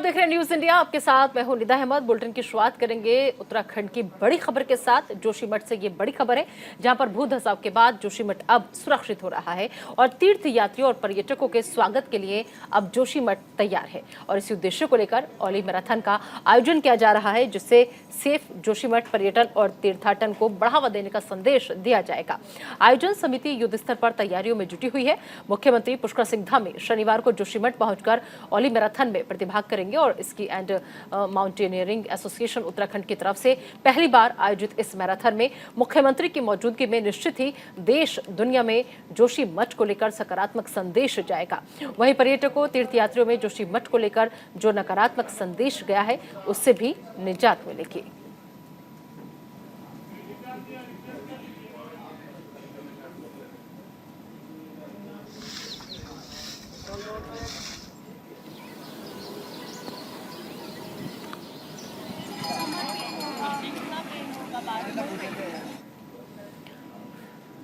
देख रहे हैं न्यूज इंडिया, आपके साथ मैं हूं निदा अहमद। बुलेटिन की शुरुआत करेंगे उत्तराखंड की बड़ी खबर के साथ। जोशीमठ से ये बड़ी खबर है, जहां पर भू धसाव के बाद जोशीमठ अब सुरक्षित हो रहा है और तीर्थ यात्रियों और पर्यटकों के स्वागत के लिए अब जोशीमठ तैयार है। और इसी उद्देश्य को लेकर ओली मैराथन का आयोजन किया जा रहा है, जिससे सेफ जोशीमठ पर्यटन और तीर्थाटन को बढ़ावा देने का संदेश दिया जाएगा। आयोजन समिति युद्ध स्तर पर तैयारियों में जुटी हुई है। मुख्यमंत्री पुष्कर सिंह धामी शनिवार को जोशीमठ पहुंचकर ओली मैराथन में प्रतिभाग करेंगे और ski and mountaineering association Uttarakhand की तरफ से पहली बार आयोजित इस मैराथन में मुख्यमंत्री की मौजूदगी में निश्चित ही देश दुनिया में जोशीमठ को लेकर सकारात्मक संदेश जाएगा। वहीं पर्यटकों तीर्थयात्रियों में जोशीमठ को लेकर जो नकारात्मक संदेश गया है, उससे भी निजात मिलेगी।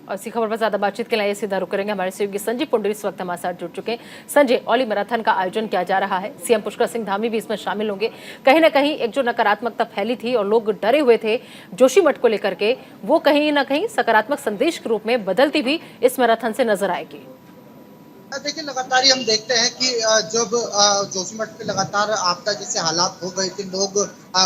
और इसी खबर पर ज्यादा बातचीत के लिए सीधा रुक करेंगे। हमारे सहयोगी संजय पुंडरी इस वक्त हमारे साथ जुड़ चुके हैं। संजय, ओली मैराथन का आयोजन किया जा रहा है, सीएम पुष्कर सिंह धामी भी इसमें शामिल होंगे। कहीं ना कहीं एक जो नकारात्मकता फैली थी और लोग डरे हुए थे जोशीमठ को लेकर के, वो कहीं ना कहीं सकारात्मक संदेश के रूप में बदलती भी इस मैराथन से नजर आएगी। देखिए, लगातार ही हम देखते हैं कि जब जोशीमठ पे लगातार आपदा जैसे हालात हो गए थे, लोग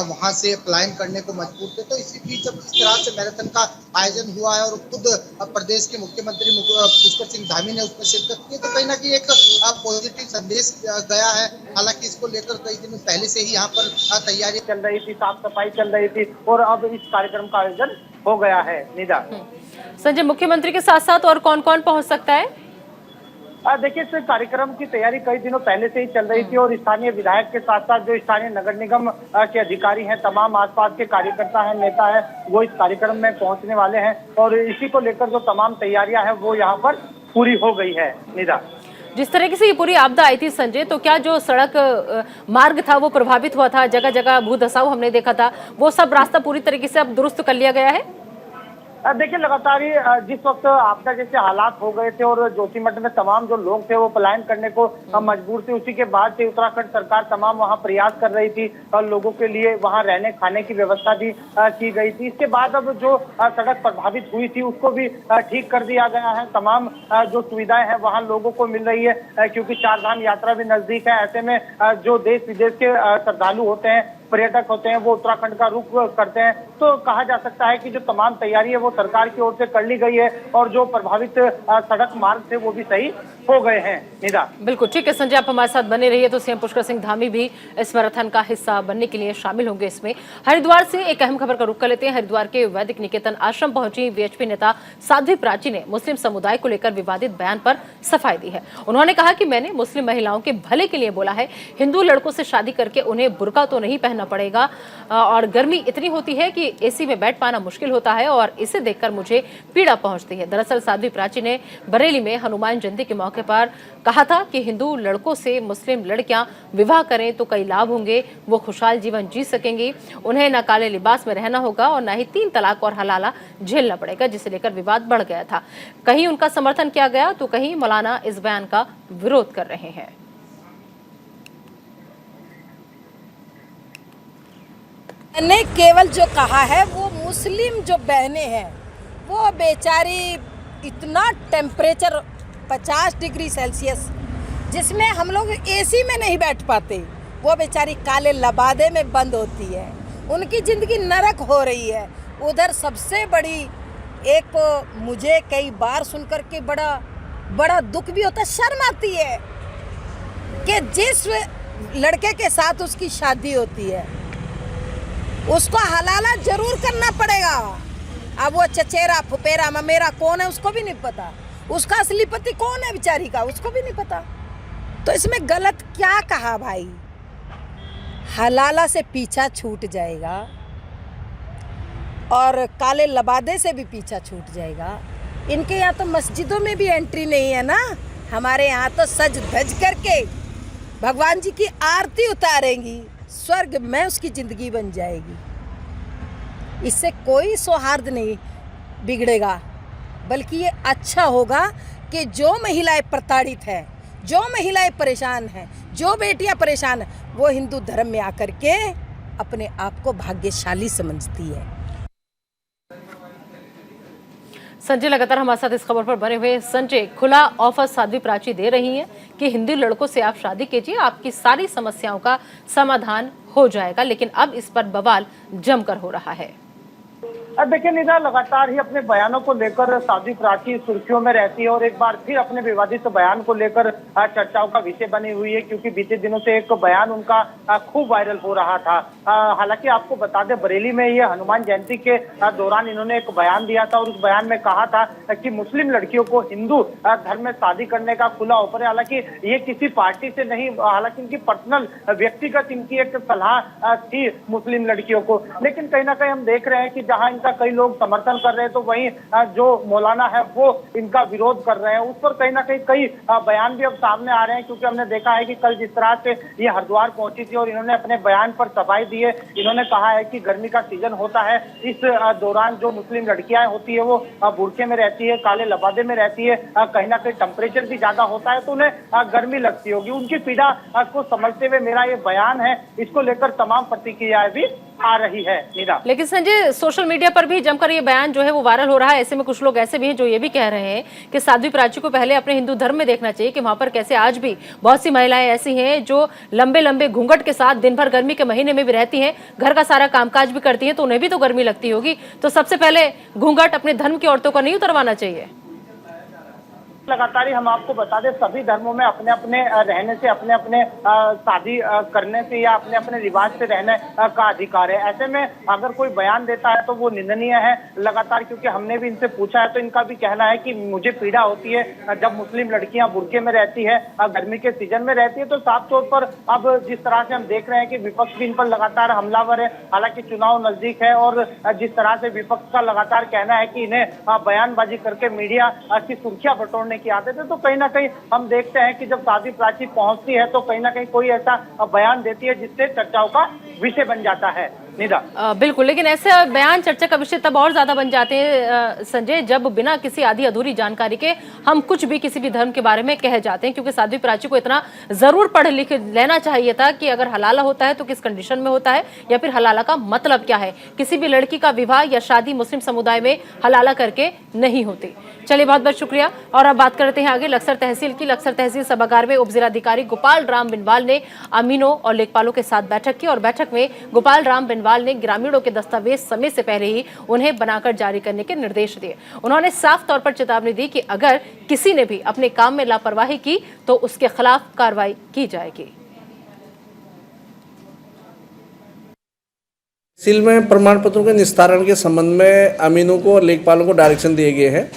वहां से पलायन करने को मजबूर थे, तो इसी बीच जब इस तरह से मैराथन का आयोजन हुआ है और खुद प्रदेश के मुख्यमंत्री पुष्कर सिंह धामी ने उसमें शिरकत की, तो कहीं ना कहीं एक पॉजिटिव संदेश गया है। हालांकि इसको लेकर कई दिन पहले से ही यहाँ पर तैयारी चल रही थी, साफ सफाई चल रही थी और अब इस कार्यक्रम का आयोजन हो गया है। निदा, संजय, मुख्यमंत्री के साथ साथ और कौन कौन पहुंच सकता है? देखिए, इस कार्यक्रम की तैयारी कई दिनों पहले से ही चल रही थी और स्थानीय विधायक के साथ साथ जो स्थानीय नगर निगम के अधिकारी हैं, तमाम आसपास के कार्यकर्ता हैं, नेता हैं, वो इस कार्यक्रम में पहुंचने वाले हैं और इसी को लेकर जो तमाम तैयारियां हैं वो यहाँ पर पूरी हो गई है। निदा, जिस तरीके से ये पूरी आपदा आई थी संजय, तो क्या जो सड़क मार्ग था वो प्रभावित हुआ था? जगह जगह भू धसाव हमने देखा था, वो सब रास्ता पूरी तरीके से अब दुरुस्त कर लिया गया है? देखिए, लगातार ही जिस वक्त आपदा जैसे हालात हो गए थे और जोशीमठ में तमाम जो लोग थे वो पलायन करने को मजबूर थे, उसी के बाद से उत्तराखंड सरकार तमाम वहां प्रयास कर रही थी और लोगों के लिए वहां रहने खाने की व्यवस्था भी की गई थी। इसके बाद अब जो सड़क प्रभावित हुई थी उसको भी ठीक कर दिया गया है। तमाम जो सुविधाएं हैं वहां लोगों को मिल रही है, क्योंकि चारधाम यात्रा भी नजदीक है। ऐसे में जो देश विदेश के श्रद्धालु होते हैं, पर्यटक होते हैं, वो उत्तराखंड का रुख करते हैं। तो कहा जा सकता है कि जो तमाम तैयारी है वो सरकार की ओर से कर ली गई है और जो प्रभावित सड़क मार्ग थे वो भी सही हो गए हैं। निदा, बिल्कुल ठीक है संजय, आप हमारे साथ बने रहिए। तो सीएम पुष्कर सिंह धामी भी इस मैराथन का हिस्सा बनने के लिए शामिल होंगे इसमें। हरिद्वार से एक अहम खबर का रुख कर लेते हैं। हरिद्वार के वैदिक निकेतन आश्रम पहुंची वीएचपी नेता साध्वी प्राची ने मुस्लिम समुदाय को लेकर विवादित बयान पर सफाई दी है। उन्होंने कहा कि मैंने मुस्लिम महिलाओं के भले के लिए बोला है, हिंदू लड़कों से शादी करके उन्हें बुर्का तो नहीं पहनना पड़ेगा और गर्मी इतनी होती है कि एसी में बैठ पाना मुश्किल होता है और इसे देखकर मुझे पीड़ा पहुंचती है। दरअसल साध्वी प्राची ने बरेली में हनुमान जयंती के मौके पर कहा था कि हिंदू लड़कों से मुस्लिम लड़कियां विवाह करें तो कई लाभ होंगे, वो खुशहाल जीवन जी सकेंगी, उन्हें न काले लिबास में रहना होगा और न ही 3 तलाक और हलाला झेलना पड़ेगा, जिसे लेकर विवाद बढ़ गया था। कहीं उनका समर्थन किया गया तो कहीं मौलाना इस बयान का विरोध कर रहे हैं। मैंने केवल जो कहा है वो मुस्लिम जो बहनें हैं वो बेचारी इतना टेम्परेचर 50 डिग्री सेल्सियस जिसमें हम लोग एसी में नहीं बैठ पाते, वो बेचारी काले लबादे में बंद होती है, उनकी ज़िंदगी नरक हो रही है। उधर सबसे बड़ी एक मुझे कई बार सुनकर के बड़ा दुख भी होता है, शर्म आती है कि जिस लड़के के साथ उसकी शादी होती है उसको हलाला जरूर करना पड़ेगा। अब वो चचेरा फुपेरा ममेरा कौन है उसको भी नहीं पता, उसका असली पति कौन है बेचारी का उसको भी नहीं पता। तो इसमें गलत क्या कहा भाई? हलाला से पीछा छूट जाएगा और काले लबादे से भी पीछा छूट जाएगा। इनके यहाँ तो मस्जिदों में भी एंट्री नहीं है ना, हमारे यहाँ तो सज धज करके भगवान जी की आरती उतारेंगी, स्वर्ग में उसकी ज़िंदगी बन जाएगी। इससे कोई सौहार्द नहीं बिगड़ेगा, बल्कि ये अच्छा होगा कि जो महिलाएं प्रताड़ित हैं, जो महिलाएं परेशान हैं, जो बेटियां परेशान हैं, वो हिंदू धर्म में आकर के अपने आप को भाग्यशाली समझती है। संजय लगातार हमारे साथ इस खबर पर बने हुए। संजय, खुला ऑफर साध्वी प्राची दे रही हैं कि हिंदू लड़कों से आप शादी कीजिए, आपकी सारी समस्याओं का समाधान हो जाएगा, लेकिन अब इस पर बवाल जमकर हो रहा है। देखिए निदा, लगातार ही अपने बयानों को लेकर साध्वी प्राची सुर्खियों में रहती है और एक बार फिर अपने विवादित बयान को लेकर चर्चाओं का विषय बनी हुई है, क्योंकि बीते दिनों से एक बयान उनका खूब वायरल हो रहा था। हालांकि आपको बता दें, बरेली में ये हनुमान जयंती के दौरान इन्होंने एक बयान दिया था और उस बयान में कहा था कि मुस्लिम लड़कियों को हिंदू धर्म में शादी करने का खुला ऑफर है। हालांकि ये किसी पार्टी से नहीं, हालांकि इनकी पर्सनल व्यक्तिगत इनकी एक सलाह थी मुस्लिम लड़कियों को, लेकिन कहीं ना कहीं हम देख रहे हैं कि जहां कई लोग समर्थन कर रहे हैं तो वहीं जो मौलाना है वो इनका विरोध कर रहे हैं। उस पर कहीं ना कहीं कई बयान भी अब सामने आ रहे हैं, क्योंकि हमने देखा है कि कल जिस तरह से ये हरिद्वार पहुंची थी और इन्होंने अपने बयान पर सफाई दी है। इन्होंने कहा है कि गर्मी का सीजन होता है, इस दौरान जो मुस्लिम लड़कियां होती है वो बुर्के में रहती है, काले लबादे में रहती है, कहीं ना कहीं टेम्परेचर भी ज्यादा होता है तो उन्हें गर्मी लगती होगी। उनकी पीड़ा को समझते हुए मेरा ये बयान है, इसको लेकर तमाम प्रतिक्रियाएं भी आ रही है। निदा, लेकिन संजय, सोशल मीडिया पर भी जमकर ये बयान जो है वो वायरल हो रहा है। ऐसे में कुछ लोग ऐसे भी हैं जो ये भी कह रहे हैं कि साध्वी प्राची को पहले अपने हिंदू धर्म में देखना चाहिए कि वहां पर कैसे आज भी बहुत सी महिलाएं ऐसी हैं जो लंबे लंबे घूंघट के साथ दिन भर गर्मी के महीने में भी रहती हैं, घर का सारा कामकाज भी करती हैं, तो उन्हें भी तो गर्मी लगती होगी। तो सबसे पहले घूंघट अपने धर्म की औरतों को नहीं उतरवाना चाहिए। लगातार ही हम आपको बता दें, सभी धर्मों में अपने अपने रहने से, अपने अपने शादी करने से या अपने अपने रिवाज से रहने का अधिकार है। ऐसे में अगर कोई बयान देता है तो वो निंदनीय है लगातार, क्योंकि हमने भी इनसे पूछा है तो इनका भी कहना है कि मुझे पीड़ा होती है जब मुस्लिम लड़कियां बुर्के में रहती है, गर्मी के सीजन में रहती है। तो साफ तौर पर अब जिस तरह से हम देख रहे हैं कि विपक्ष भी इन पर लगातार हमलावर है, हालांकि चुनाव नजदीक है और जिस तरह से विपक्ष का लगातार कहना है कि इन्हें बयानबाजी करके मीडिया की सुर्खियां बटोरने की आदत है, तो कहीं ना कहीं हम देखते हैं कि जब साध्वी प्राची पहुंचती है तो कहीं ना कहीं कोई ऐसा बयान देती है जिससे चर्चाओं का विषय बन जाता है। निदा, बिल्कुल, लेकिन ऐसे बयान चर्चा का विषय तब और ज्यादा बन जाते हैं संजय, जब बिना किसी आधी अधूरी जानकारी के हम कुछ भी किसी भी धर्म के बारे में कह जाते हैं। क्योंकि साध्वी प्राची को इतना जरूर पढ़ लिख लेना चाहिए था कि अगर हलाला होता है तो किस कंडीशन में होता है, या फिर हलाला का मतलब क्या है। किसी भी लड़की का विवाह या शादी मुस्लिम समुदाय में हलाला करके नहीं होती। चलिए, बहुत बहुत शुक्रिया। और अब बात करते हैं आगे लक्सर तहसील की। लक्सर तहसील सभागार में उप जिलाधिकारी गोपाल राम बिनवाल ने अमीनों और लेखपालों के साथ बैठक की और बैठक में गोपाल राम बिनवाल ने ग्रामीणों के दस्तावेज समय से पहले ही उन्हें बनाकर जारी करने के निर्देश दिए। उन्होंने साफ तौर पर चेतावनी दी कि अगर किसी ने भी अपने काम में लापरवाही की तो उसके खिलाफ कार्रवाई की जाएगी। तहसील में प्रमाण पत्रों के निस्तारण के संबंध में अमीनों को और लेखपालों को डायरेक्शन दिए गए हैं।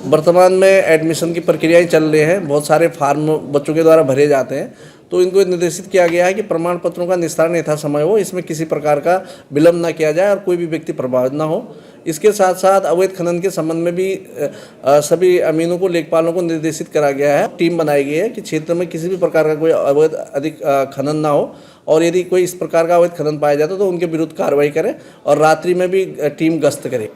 वर्तमान में एडमिशन की प्रक्रियाएं चल रही हैं, बहुत सारे फार्म बच्चों के द्वारा भरे जाते हैं, तो इनको निर्देशित किया गया है कि प्रमाण पत्रों का निस्तारण यथासमय हो, इसमें किसी प्रकार का विलंब न किया जाए और कोई भी व्यक्ति प्रभावित न हो। इसके साथ साथ अवैध खनन के संबंध में भी सभी अमीनों को लेखपालों को निर्देशित करा गया है। टीम बनाई गई है कि क्षेत्र में किसी भी प्रकार का कोई अवैध अधिक खनन ना हो, और यदि कोई इस प्रकार का अवैध खनन पाया जाता तो उनके विरुद्ध कार्रवाई करें और रात्रि में भी टीम गश्त करे।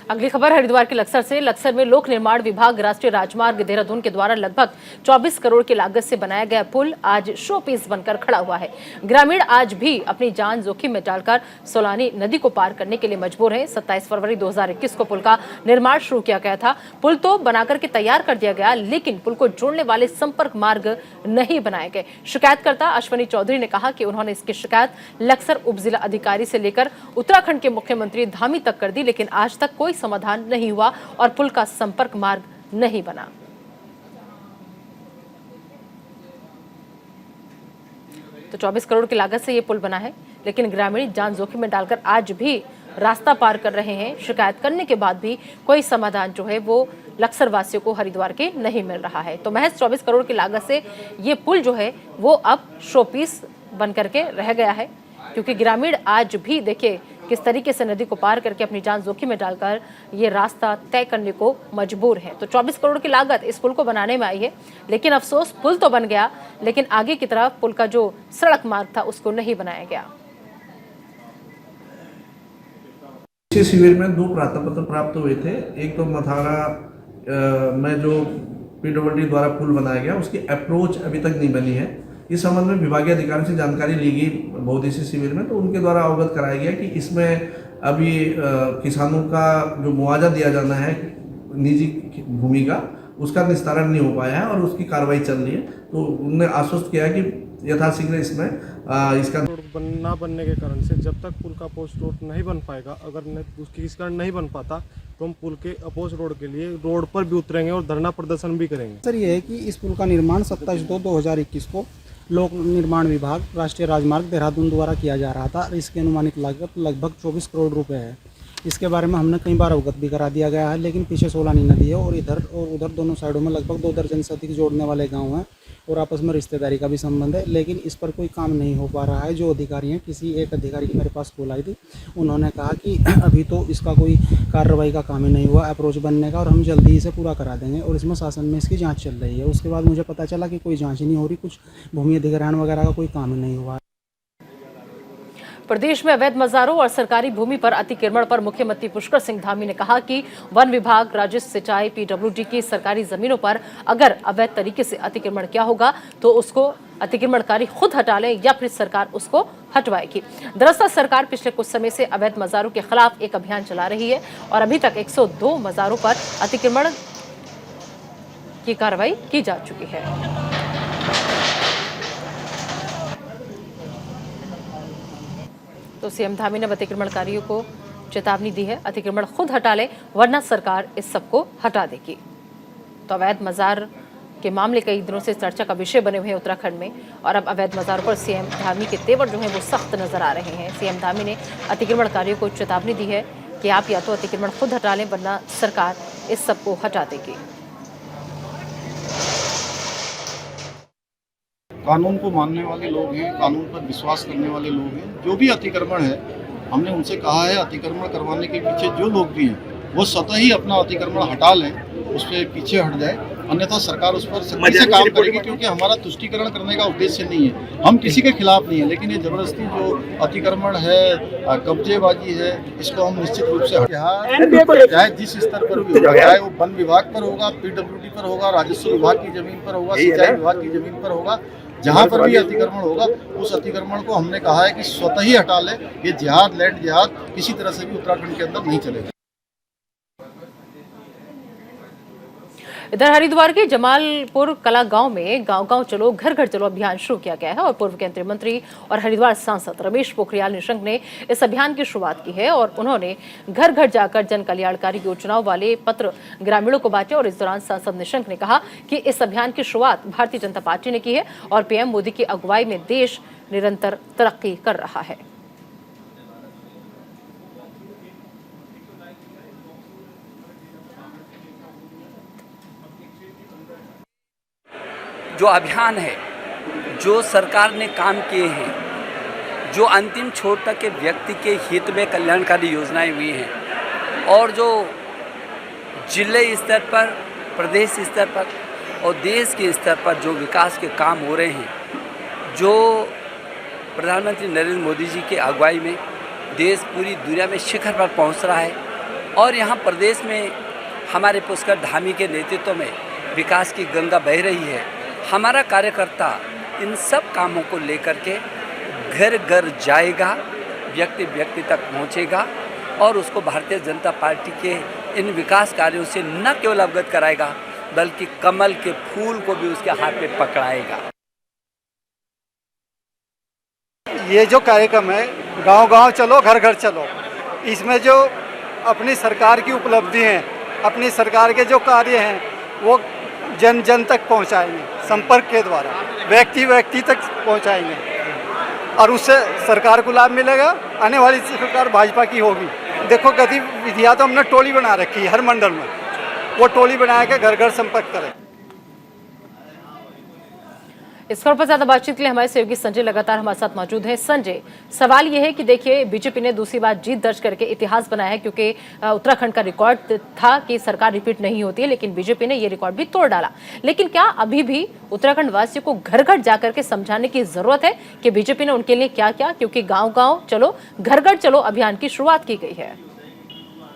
अगली खबर हरिद्वार के लक्सर से। लक्सर में लोक निर्माण विभाग राष्ट्रीय राजमार्ग देहरादून के द्वारा लगभग 24 करोड़ की लागत से बनाया गया पुल आज शो पीस बनकर खड़ा हुआ है। ग्रामीण आज भी अपनी जान जोखिम में डालकर सोलानी नदी को पार करने के लिए मजबूर हैं। 27 फरवरी 2021 को पुल का निर्माण शुरू किया गया था। पुल तो बनाकर के तैयार कर दिया गया, लेकिन पुल को जोड़ने वाले संपर्क मार्ग नहीं बनाए गए। शिकायतकर्ता अश्वनी चौधरी ने कहा कि उन्होंने इसकी शिकायत लक्सर उप जिला अधिकारी से लेकर उत्तराखंड के मुख्यमंत्री धामी तक कर दी, लेकिन आज तक कोई समाधान नहीं हुआ और पुल का संपर्क मार्ग नहीं बना। तो 24 करोड़ की लागत से यह पुल बना है, लेकिन ग्रामीण जान जोखिम में डालकर आज भी रास्ता पार कर रहे हैं। शिकायत करने के बाद भी कोई समाधान जो है वो लक्सर वासियों को हरिद्वार के नहीं मिल रहा है। तो महज 24 करोड़ की लागत से ये पुल जो है वो अब शोपीस बन करके रह गया है, क्योंकि ग्रामीण आज भी देखिए किस तरीके से नदी को पार करके अपनी जान जोखिम में डालकर ये रास्ता तय करने को मजबूर है। तो 24 करोड़ की लागत इस पुल को बनाने में आई है, लेकिन अफसोस पुल तो बन गया, लेकिन आगे की तरफ पुल का जो सड़क मार्ग था उसको नहीं बनाया गया। इस शिविर में 2 प्रार्थना पत्र प्राप्त हुए थे। एक तो मथारा में जो PWD द्वारा पुल बनाया गया उसकी अप्रोच अभी तक नहीं बनी है, इस संबंध में विभागीय अधिकारी से जानकारी ली गई बहुउद्देशीय शिविर में, तो उनके द्वारा अवगत कराया गया कि इसमें अभी किसानों का जो मुआवजा दिया जाना है निजी भूमि का, उसका निस्तारण नहीं हो पाया है और उसकी कार्रवाई चल रही है। तो उन्होंने आश्वस्त किया कि यथाशीघ्र इसमें इसका रोड ना बनने के कारण से जब तक पुल का अपोज रोड नहीं बन पाएगा, अगर उसकी इस कारण नहीं बन पाता तो हम पुल के अपोज रोड के लिए रोड पर भी उतरेंगे और धरना प्रदर्शन भी करेंगे। सर ये है कि इस पुल का निर्माण 27/2/2021 को लोक निर्माण विभाग राष्ट्रीय राजमार्ग देहरादून द्वारा किया जा रहा था। इसकी अनुमानित लागत लगभग 24 करोड़ रुपए है। इसके बारे में हमने कई बार अवगत भी करा दिया गया है, लेकिन पीछे सोलानी नदी है और इधर और उधर दोनों साइडों में लगभग 2 दर्जन से अधिक जोड़ने वाले गांव हैं और आपस में रिश्तेदारी का भी संबंध है, लेकिन इस पर कोई काम नहीं हो पा रहा है। जो अधिकारी हैं, किसी एक अधिकारी की मेरे पास कॉल आई थी, उन्होंने कहा कि अभी तो इसका कोई कार्रवाई का काम ही नहीं हुआ अप्रोच बनने का, और हम जल्दी इसे पूरा करा देंगे और इसमें शासन में इसकी जाँच चल रही है। उसके बाद मुझे पता चला कि कोई जाँच ही नहीं हो रही, कुछ भूमि अधिग्रहण वगैरह का कोई काम ही नहीं हुआ। प्रदेश में अवैध मजारों और सरकारी भूमि पर अतिक्रमण पर मुख्यमंत्री पुष्कर सिंह धामी ने कहा कि वन विभाग, राज्य सिंचाई, पीडब्ल्यूडी की सरकारी जमीनों पर अगर अवैध तरीके से अतिक्रमण किया होगा तो उसको अतिक्रमणकारी खुद हटा लें या फिर सरकार उसको हटवाएगी। दरअसल सरकार पिछले कुछ समय से अवैध मजारों के खिलाफ एक अभियान चला रही है और अभी तक 102 मजारों पर अतिक्रमण की कार्रवाई की जा चुकी है। तो सीएम धामी ने अतिक्रमणकारियों को चेतावनी दी है, अतिक्रमण खुद हटा ले वरना सरकार इस सबको हटा देगी। तो अवैध मजार के मामले कई दिनों से चर्चा का विषय बने हुए हैं उत्तराखंड में, और अब अवैध मजारों पर सीएम धामी के तेवर जो है वो सख्त नजर आ रहे हैं। सीएम धामी ने अतिक्रमणकारियों को चेतावनी दी है कि आप या तो अतिक्रमण खुद हटा लें वरना सरकार इस सबको हटा देगी। कानून को मानने वाले लोग हैं, कानून पर विश्वास करने वाले लोग हैं। जो भी अतिक्रमण है, हमने उनसे कहा है अतिक्रमण करवाने के पीछे जो लोग भी हैं वो स्वतः ही अपना अतिक्रमण हटा लें, उस पर पीछे हट जाए, अन्यथा सरकार उस पर सख्ती से काम करेगी। क्योंकि हमारा तुष्टीकरण करने का उद्देश्य नहीं है, हम किसी के खिलाफ नहीं है, लेकिन ये जबरदस्ती जो अतिक्रमण है, कब्जेबाजी है, इसको हम निश्चित रूप से चाहे जिस स्तर पर भी होगा, चाहे वो वन विभाग पर होगा, पीडब्ल्यूडी पर होगा, राजस्व विभाग की जमीन पर होगा, सिंचाई विभाग की जमीन पर होगा, जहाँ पर भी अतिक्रमण होगा उस अतिक्रमण को हमने कहा है कि स्वतः ही हटा ले। ये जिहाद, लैंड जिहाद किसी तरह से भी उत्तराखंड के अंदर नहीं चलेगा। इधर हरिद्वार के जमालपुर कला गांव में गांव-गांव चलो घर घर चलो अभियान शुरू किया गया है और पूर्व केंद्रीय मंत्री और हरिद्वार सांसद रमेश पोखरियाल निशंक ने इस अभियान की शुरुआत की है और उन्होंने घर घर जाकर जन कल्याणकारी योजनाओं वाले पत्र ग्रामीणों को बांटे। और इस दौरान सांसद निशंक ने कहा कि इस अभियान की शुरुआत भारतीय जनता पार्टी ने की है और पीएम मोदी की अगुवाई में देश निरंतर तरक्की कर रहा है। जो अभियान है, जो सरकार ने काम किए हैं, जो अंतिम छोर तक के व्यक्ति के हित में कल्याणकारी योजनाएं हुई हैं और जो जिले स्तर पर, प्रदेश स्तर पर और देश के स्तर पर जो विकास के काम हो रहे हैं, जो प्रधानमंत्री नरेंद्र मोदी जी के अगुवाई में देश पूरी दुनिया में शिखर पर पहुंच रहा है और यहाँ प्रदेश में हमारे पुष्कर धामी के नेतृत्व में विकास की गंगा बह रही है। हमारा कार्यकर्ता इन सब कामों को लेकर के घर घर जाएगा, व्यक्ति व्यक्ति तक पहुंचेगा और उसको भारतीय जनता पार्टी के इन विकास कार्यों से न केवल अवगत कराएगा बल्कि कमल के फूल को भी उसके हाथ में पकड़ाएगा। ये जो कार्यक्रम है गांव गांव चलो घर घर चलो, इसमें जो अपनी सरकार की उपलब्धि हैं, अपनी सरकार के जो कार्य हैं वो जन जन तक पहुंचाएंगे, संपर्क के द्वारा व्यक्ति व्यक्ति तक पहुंचाएंगे और उससे सरकार को लाभ मिलेगा। आने वाली सरकार भाजपा की होगी। देखो गतिविधियाँ तो हमने टोली बना रखी है हर मंडल में, वो टोली बना के घर घर संपर्क करें। इस खबर पर ज्यादा बातचीत के लिए हमारे सहयोगी संजय लगातार हमारे साथ मौजूद हैं। संजय, सवाल यह है कि देखिए बीजेपी ने दूसरी बार जीत दर्ज करके इतिहास बनाया है क्योंकि उत्तराखंड का रिकॉर्ड था कि सरकार रिपीट नहीं होती है, लेकिन बीजेपी ने यह रिकॉर्ड भी तोड़ डाला। लेकिन क्या अभी भी उत्तराखंड वासियों को घर घर जाकर के समझाने की जरूरत है कि बीजेपी ने उनके लिए क्या किया, क्योंकि गाँव गाँव चलो घर घर चलो अभियान की शुरुआत की गई है।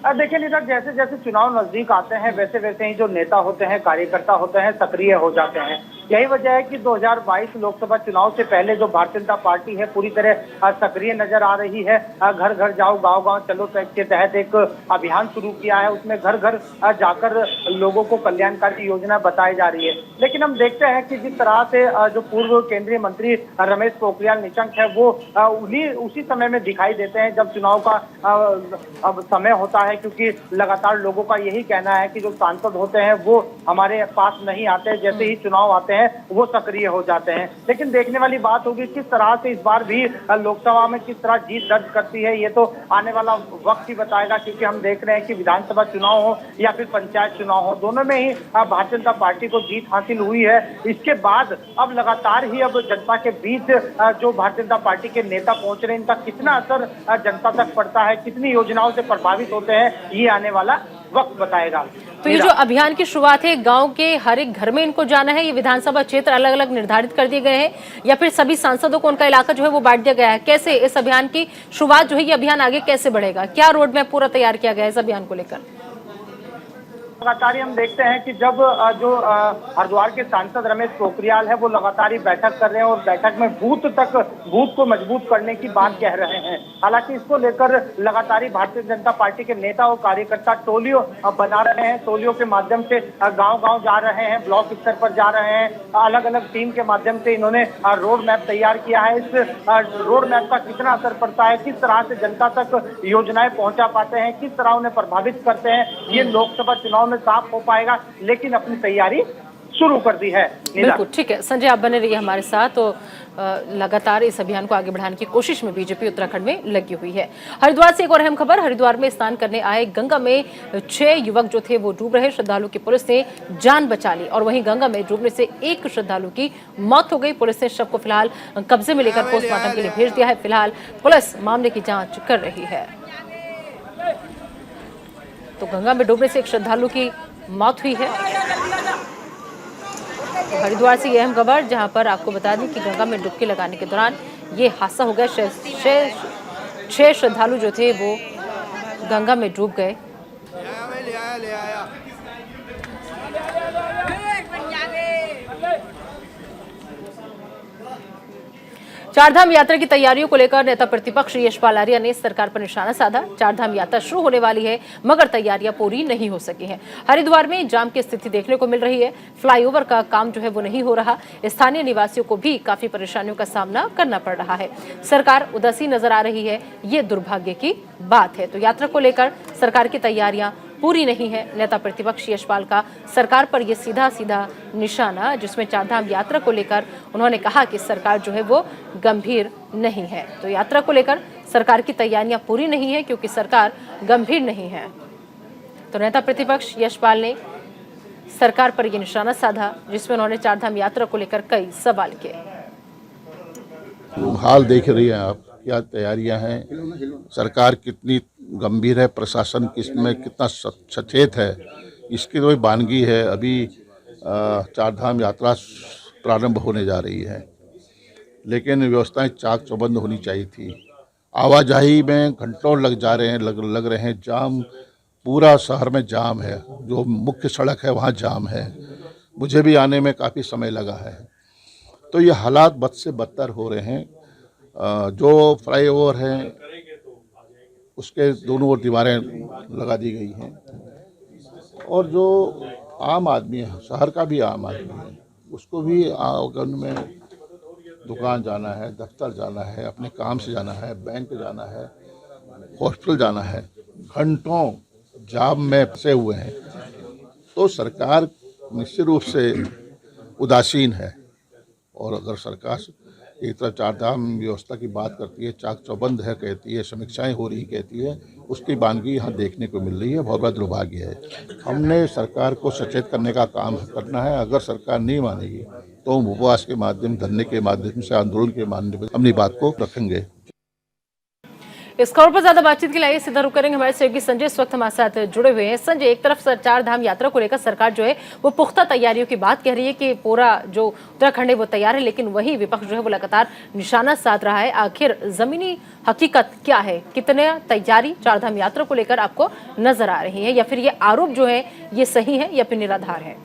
देखिए निधर, जैसे जैसे चुनाव नजदीक आते हैं वैसे वैसे ही जो नेता होते हैं, कार्यकर्ता होते हैं, सक्रिय हो जाते हैं। यही वजह है कि 2022 लोकसभा चुनाव से पहले जो भारतीय जनता पार्टी है पूरी तरह सक्रिय नजर आ रही है। घर घर जाओ गांव गांव चलो के तहत एक अभियान शुरू किया है। उसमें घर घर जाकर लोगों को कल्याणकारी योजना बताई जा रही है। लेकिन हम देखते हैं कि जिस तरह से जो पूर्व केंद्रीय मंत्री रमेश पोखरियाल निशंक है वो उसी समय में दिखाई देते हैं जब चुनाव का अब समय होता है, क्योंकि लगातार लोगों का यही कहना है कि जो सांसद होते हैं वो हमारे पास नहीं आते, जैसे ही चुनाव आते हैं वो सक्रिय हो जाते हैं। लेकिन देखने वाली बात होगी किस तरह से इस बार भी लोकसभा में किस तरह जीत दर्ज करती है, ये तो आने वाला वक्त ही बताएगा। क्योंकि हम देख रहे हैं कि विधानसभा चुनाव हो या फिर पंचायत चुनाव हो, दोनों में ही भारतीय जनता पार्टी को जीत हासिल हुई है। इसके बाद अब लगातार ही अब जनता के बीच जो भारतीय जनता पार्टी के नेता पहुंच रहे हैं, इनका कितना असर जनता तक पड़ता है, कितनी योजनाओं से प्रभावित होते हैं, ये आने वाला वक्त बताएगा। तो ये जो अभियान की शुरुआत है, गांव के हर एक घर में इनको जाना है, ये विधानसभा क्षेत्र अलग अलग निर्धारित कर दिए गए हैं या फिर सभी सांसदों को उनका इलाका जो है वो बांट दिया गया है? कैसे इस अभियान की शुरुआत जो है, ये अभियान आगे कैसे बढ़ेगा? क्या रोड मैप पूरा तैयार किया गया है इस अभियान को लेकर? लगातार हम देखते हैं कि जब जो हरिद्वार के सांसद रमेश पोखरियाल है वो लगातार ही बैठक कर रहे हैं और बैठक में बूथ को मजबूत करने की बात कह रहे हैं। हालांकि इसको लेकर लगातार ही भारतीय जनता पार्टी के नेता और कार्यकर्ता टोलियों बना रहे हैं। टोलियों के माध्यम से गांव-गांव जा रहे हैं, ब्लॉक स्तर पर जा रहे हैं, अलग अलग टीम के माध्यम से इन्होंने रोड मैप तैयार किया है। इस रोड मैप का कितना असर पड़ता है, किस तरह से जनता तक योजनाएं पहुंचा पाते हैं, किस तरह उन्हें प्रभावित करते हैं, ये लोकसभा चुनाव में साफ हो पाएगा। लेकिन अपनी तैयारी शुरू कर दी है। बिल्कुल ठीक है संजय, आप बने रहिए हमारे साथ। तो लगातार इस अभियान को आगे बढ़ाने की कोशिश में बीजेपी उत्तराखंड में लगी हुई है। हरिद्वार से एक और अहम खबर, हरिद्वार में स्नान करने आए गंगा में 6 युवक जो थे वो डूब रहे। श्रद्धालु की पुलिस ने जान बचा ली और वहीं गंगा में डूबने से एक श्रद्धालु की मौत हो गई। पुलिस ने शव को फिलहाल कब्जे में लेकर पोस्टमार्टम के लिए भेज दिया है। फिलहाल पुलिस मामले की जांच कर रही है। तो गंगा में डूबने से एक श्रद्धालु की मौत हुई है। तो हरिद्वार से यह अहम खबर, जहां पर आपको बता दें कि गंगा में डुबकी लगाने के दौरान ये हादसा हो गया। 6 श्रद्धालु जो थे वो गंगा में डूब गए। चारधाम यात्रा की तैयारियों को लेकर नेता प्रतिपक्ष यशपाल आर्या ने सरकार पर निशाना साधा। चारधाम यात्रा शुरू होने वाली है मगर तैयारियां पूरी नहीं हो सकी हैं। हरिद्वार में जाम की स्थिति देखने को मिल रही है। फ्लाईओवर का काम जो है वो नहीं हो रहा। स्थानीय निवासियों को भी काफी परेशानियों का सामना करना पड़ रहा है। सरकार उदासीन नजर आ रही है, ये दुर्भाग्य की बात है। तो यात्रा को लेकर सरकार की तैयारियां पूरी नहीं है। नेता प्रतिपक्ष यशपाल का सरकार पर यह सीधा निशाना, जिसमें चारधाम यात्रा को लेकर उन्होंने कहा कि सरकार जो है वो गंभीर नहीं है। तो यात्रा को लेकर सरकार की तैयारियां पूरी नहीं है क्योंकि सरकार गंभीर नहीं है। तो नेता प्रतिपक्ष यशपाल ने सरकार पर यह निशाना साधा, जिसमें उन्होंने चारधाम यात्रा को लेकर कई सवाल किए। हाल देख रही हैं आप, क्या तैयारियां हैं, सरकार कितनी गंभीर है, प्रशासन किसमें कितना सचेत है, इसकी कोई वानगी है। अभी चारधाम यात्रा प्रारंभ होने जा रही है, लेकिन व्यवस्थाएं चाक चौबंद होनी चाहिए थी। आवाजाही में घंटों लग रहे हैं। जाम, पूरा शहर में जाम है। जो मुख्य सड़क है वहाँ जाम है। मुझे भी आने में काफ़ी समय लगा है। तो ये हालात बद से बदतर हो रहे हैं। जो फ्लाईओवर हैं उसके दोनों ओर दीवारें लगा दी गई हैं और जो आम आदमी है, शहर का भी आम आदमी है, उसको भी आवागमन में दुकान जाना है, दफ्तर जाना है, अपने काम से जाना है, बैंक जाना है, हॉस्पिटल जाना है, घंटों जाम में फंसे हुए हैं। तो सरकार निश्चित रूप से उदासीन है। और अगर सरकार एक तरफ चारधाम व्यवस्था की बात करती है, चाक चौबंद है कहती है, समीक्षाएं हो रही कहती है, उसकी वानगी यहाँ देखने को मिल रही है। बहुत बड़ा दुर्भाग्य है। हमने सरकार को सचेत करने का काम करना है। अगर सरकार नहीं मानेगी तो हम उपवास के माध्यम, धरने के माध्यम से, आंदोलन के माध्यम से अपनी बात को रखेंगे। इस खबर पर ज्यादा बातचीत के लिए सीधा रुक करेंगे हमारे सहयोगी संजय इस वक्त हमारे साथ जुड़े हुए हैं। संजय, एक तरफ चारधाम यात्रा को लेकर सरकार जो है वो पुख्ता तैयारियों की बात कह रही है कि पूरा जो उत्तराखंड है वो तैयार है, लेकिन वही विपक्ष जो है वो लगातार निशाना साध रहा है। आखिर जमीनी हकीकत क्या है? कितने तैयारी चारधाम यात्रा को लेकर आपको नजर आ रही है, या फिर ये आरोप जो है ये सही है या फिर निराधार है?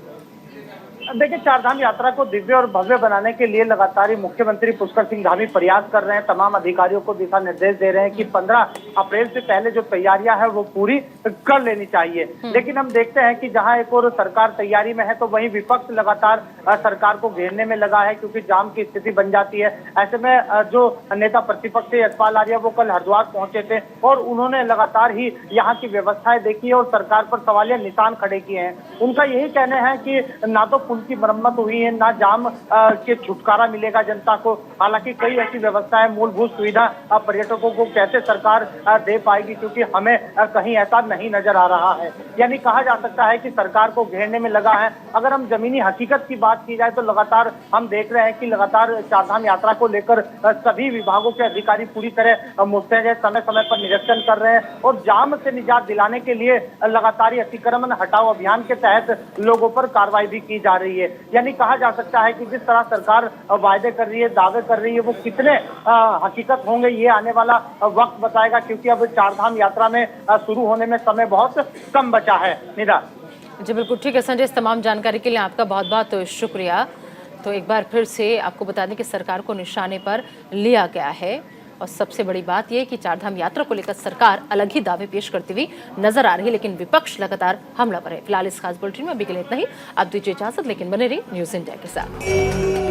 देखिए, चारधाम यात्रा को दिव्य और भव्य बनाने के लिए लगातार ही मुख्यमंत्री पुष्कर सिंह धामी प्रयास कर रहे हैं। तमाम अधिकारियों को दिशा निर्देश दे रहे हैं कि 15 अप्रैल से पहले जो तैयारियां हैं वो पूरी कर लेनी चाहिए। लेकिन हम देखते हैं कि जहां एक और सरकार तैयारी में है तो वहीं विपक्ष लगातार सरकार को घेरने में लगा है, क्योंकि जाम की स्थिति बन जाती है। ऐसे में जो नेता प्रतिपक्ष यशपाल आर्य वो कल हरिद्वार पहुंचे थे और उन्होंने लगातार ही यहाँ की व्यवस्थाएं देखी और सरकार पर सवालिया निशान खड़े किए हैं। उनका यही कहना है कि ना तो पुल की मरम्मत हुई है, ना जाम के छुटकारा मिलेगा जनता को। हालांकि कई ऐसी व्यवस्थाएं, मूलभूत सुविधा पर्यटकों को कैसे सरकार दे पाएगी, क्योंकि हमें कहीं ऐसा नहीं नजर आ रहा है। यानी कहा जा सकता है कि सरकार को घेरने में लगा है। अगर हम जमीनी हकीकत की बात की जाए तो लगातार हम देख रहे हैं कि लगातार चारधाम यात्रा को लेकर सभी विभागों के अधिकारी पूरी तरह मुस्तैद है, समय समय पर निरीक्षण कर रहे हैं और जाम से निजात दिलाने के लिए लगातार अतिक्रमण हटाओ अभियान के तहत लोगों पर कार्रवाई भी की जा रही है। यानी कहा जा सकता है कि जिस तरह सरकार वायदे कर रही है, दावे कर रही है, वो कितने हकीकत होंगे ये आने वाला वक्त बताएगा, क्योंकि अब चारधाम यात्रा में शुरू होने में समय बहुत कम बचा है। निदा जी बिल्कुल ठीक है संजय, इस तमाम जानकारी के लिए आपका बहुत बहुत शुक्रिया। तो एक बार फिर से आपको बता दें कि सरकार को निशाने पर लिया गया है और सबसे बड़ी बात यह कि चारधाम यात्रा को लेकर सरकार अलग ही दावे पेश करती हुई नजर आ रही है, लेकिन विपक्ष लगातार हमलावर है। फिलहाल इस खास बुलेटिन में अभी के लिए इतना ही। आप दीजिए इजाजत, लेकिन बने रहिए न्यूज़ इंडिया के साथ।